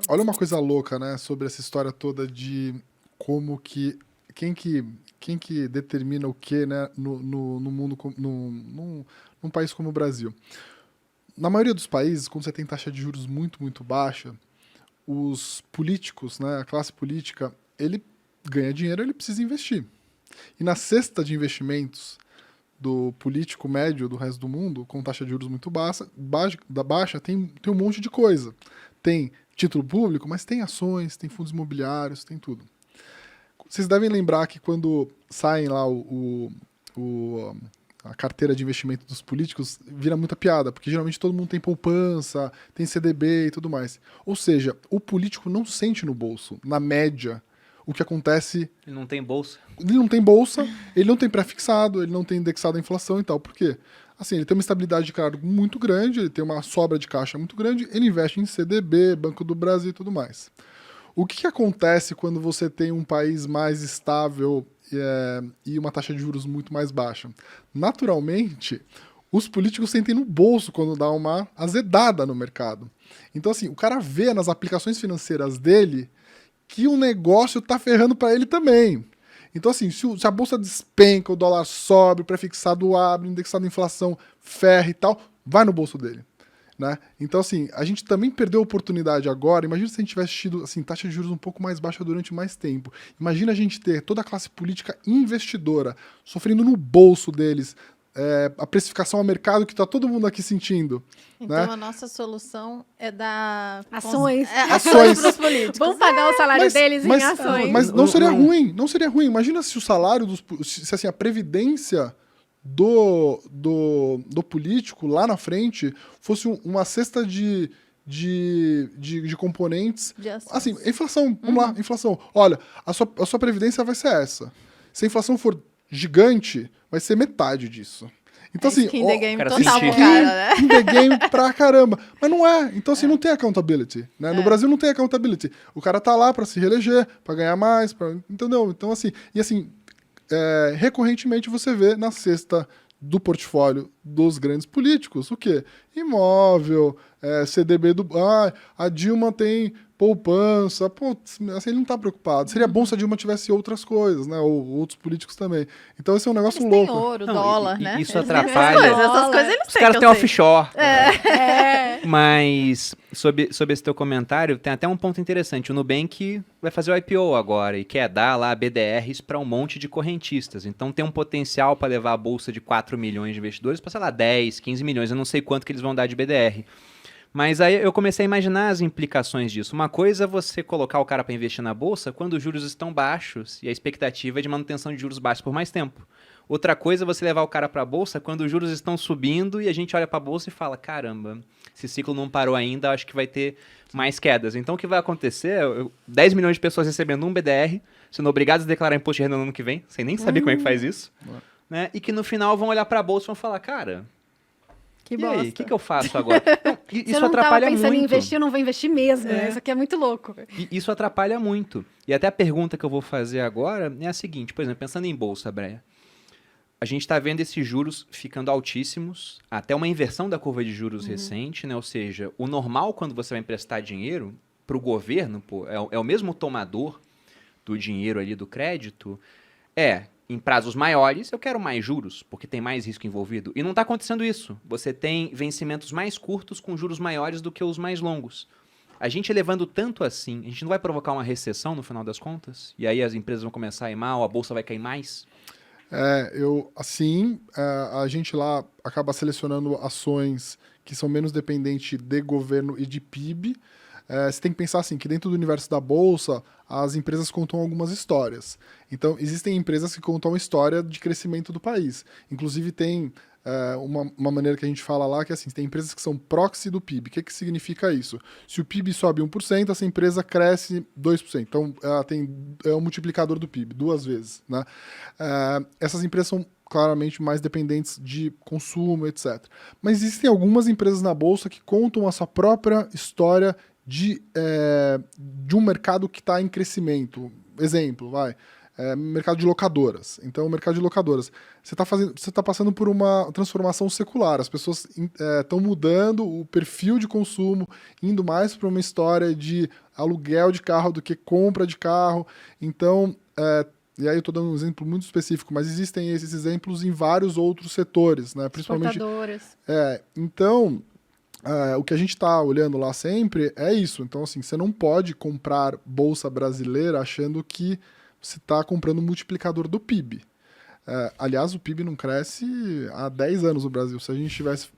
Olha uma coisa louca, né, sobre essa história toda de como que quem que quem que determina o quê, né, no mundo num país como o Brasil. Na maioria dos países, quando você tem taxa de juros muito baixa, os políticos, né, a classe política, ele ganha dinheiro, ele precisa investir. E na cesta de investimentos do político médio do resto do mundo, com taxa de juros muito baixa tem um monte de coisa. Tem título público, mas tem ações, tem fundos imobiliários, tem tudo. Vocês devem lembrar que quando saem lá a carteira de investimento dos políticos, vira muita piada, porque geralmente todo mundo tem poupança, tem CDB e tudo mais. Ou seja, o político não sente no bolso, na média, o que acontece. Ele não tem bolsa. Ele não tem bolsa, ele não tem pré-fixado, ele não tem indexado à inflação e tal. Por quê? Assim, ele tem uma estabilidade de cargo muito grande, ele tem uma sobra de caixa muito grande, ele investe em CDB, Banco do Brasil e tudo mais. O que acontece quando você tem um país mais estável e uma taxa de juros muito mais baixa? Naturalmente, os políticos sentem no bolso quando dá uma azedada no mercado. Então, assim, o cara vê nas aplicações financeiras dele que o negócio tá ferrando para ele também. Então, assim, se a bolsa despenca, o dólar sobe, o prefixado abre, o indexado à inflação ferra e tal, vai no bolso dele. Né? Então, assim, a gente também perdeu a oportunidade agora. Imagina se a gente tivesse tido assim, taxa de juros um pouco mais baixa durante mais tempo. Imagina a gente ter toda a classe política investidora sofrendo no bolso deles a precificação ao mercado que está todo mundo aqui sentindo. Então, né? a nossa solução é dar... Ações. Ações. Para os políticos. Vamos pagar o salário deles em ações. Mas não seria ruim, não seria ruim. Imagina se o salário se assim, a previdência do político lá na frente fosse uma cesta de componentes. De ações. Assim, inflação, vamos lá, inflação. Olha, a sua previdência vai ser essa. Se a inflação for gigante, vai ser metade disso. Então, assim, skin the game cara, total pro skin cara, né? in the game pra caramba. Mas não é. Então, assim, não tem accountability. Né? No Brasil não tem accountability. O cara tá lá pra se reeleger, pra ganhar mais, entendeu? Então, assim, recorrentemente você vê na cesta do portfólio dos grandes políticos o quê? Imóvel, CDB a Dilma tem poupança, assim, ele não tá preocupado. Seria bom se a Dilma tivesse outras coisas, né? Ou outros políticos também. Então esse é um negócio Eles louco. têm ouro, Não, dólar, né? isso Eles têm atrapalha. Essas coisas eles Os têm. caras que têm eu sei. offshore. É. Mas, sobre esse teu comentário, tem até um ponto interessante. O Nubank vai fazer o IPO agora e quer dar lá BDRs para um monte de correntistas. Então tem um potencial para levar a bolsa de 4 milhões de investidores para, sei lá, 10, 15 milhões. Eu não sei quanto que eles vão dar de BDR. Mas aí eu comecei a imaginar as implicações disso. Uma coisa é você colocar o cara para investir na bolsa quando os juros estão baixos e a expectativa é de manutenção de juros baixos por mais tempo. Outra coisa é você levar o cara para a bolsa quando os juros estão subindo e a gente olha para a bolsa e fala, caramba, esse ciclo não parou ainda, acho que vai ter mais quedas. Então o que vai acontecer? 10 milhões de pessoas recebendo um BDR, sendo obrigados a declarar imposto de renda no ano que vem, sem nem saber como é que faz isso, né? E que no final vão olhar para a bolsa e vão falar, cara... Que E bosta. aí, o que eu faço agora? Não, Você isso não tava atrapalha pensando em muito. investir, eu não vou investir mesmo. Né? Isso aqui é muito louco. E isso atrapalha muito. E até a pergunta que eu vou fazer agora é a seguinte, por exemplo, pensando em bolsa, Breia, a gente está vendo esses juros ficando altíssimos, até uma inversão da curva de juros recente, né? Ou seja, o normal quando você vai emprestar dinheiro para o governo, é o mesmo tomador do dinheiro ali do crédito, em prazos maiores, eu quero mais juros, porque tem mais risco envolvido. E não está acontecendo isso. Você tem vencimentos mais curtos com juros maiores do que os mais longos. A gente elevando tanto assim, a gente não vai provocar uma recessão no final das contas? E aí as empresas vão começar a ir mal, a bolsa vai cair mais? A gente lá acaba selecionando ações que são menos dependentes de governo e de PIB. Você tem que pensar assim, que dentro do universo da Bolsa, as empresas contam algumas histórias. Então, existem empresas que contam a história de crescimento do país. Inclusive, tem uma maneira que a gente fala lá, que é assim, tem empresas que são proxy do PIB. O que significa isso? Se o PIB sobe 1%, essa empresa cresce 2%. Então, ela tem um multiplicador do PIB, 2 vezes. Né? Essas empresas são claramente mais dependentes de consumo, etc. Mas existem algumas empresas na Bolsa que contam a sua própria história de um mercado que está em crescimento. Exemplo, mercado de locadoras. Então, o mercado de locadoras. Você está passando por uma transformação secular. As pessoas estão mudando o perfil de consumo, indo mais para uma história de aluguel de carro do que compra de carro. Então, e aí eu estou dando um exemplo muito específico, mas existem esses exemplos em vários outros setores, né? Principalmente. Exportadoras. Então, o que a gente está olhando lá sempre é isso. Então, assim, você não pode comprar bolsa brasileira achando que você está comprando um multiplicador do PIB. Aliás, o PIB não cresce há 10 anos no Brasil. Se a gente tivesse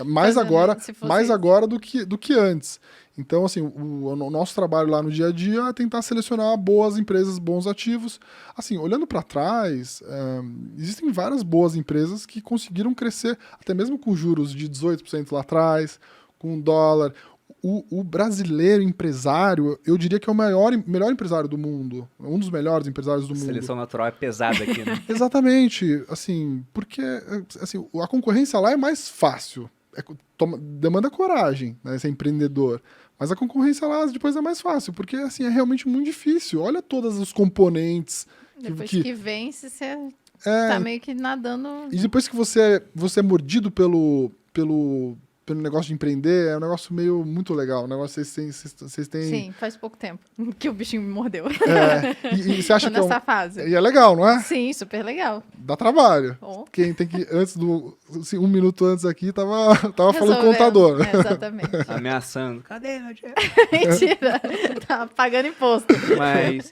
mais agora do que antes. Então, assim, o nosso trabalho lá no dia a dia é tentar selecionar boas empresas, bons ativos. Assim, olhando para trás, existem várias boas empresas que conseguiram crescer, até mesmo com juros de 18% lá atrás, com dólar. O brasileiro empresário, eu diria que é o melhor empresário do mundo. Um dos melhores empresários do mundo. A seleção natural é pesada aqui, né? Exatamente. Assim, porque assim, a concorrência lá é mais fácil. Demanda coragem, né, ser empreendedor. Mas a concorrência lá depois é mais fácil, porque assim, é realmente muito difícil. Olha todos os componentes. Depois que vence, você tá meio que nadando. E depois que você é mordido pelo negócio de empreender, é um negócio meio muito legal. Um negócio vocês têm... Sim, faz pouco tempo que o bichinho me mordeu. E você acha que nessa fase. E é legal, não é? Sim, super legal. Dá trabalho. Oh. Quem tem que, assim, 1 minuto antes aqui, tava falando com o contador. Exatamente. Ameaçando. Cadê meu dinheiro? Mentira. Tá pagando imposto. Mas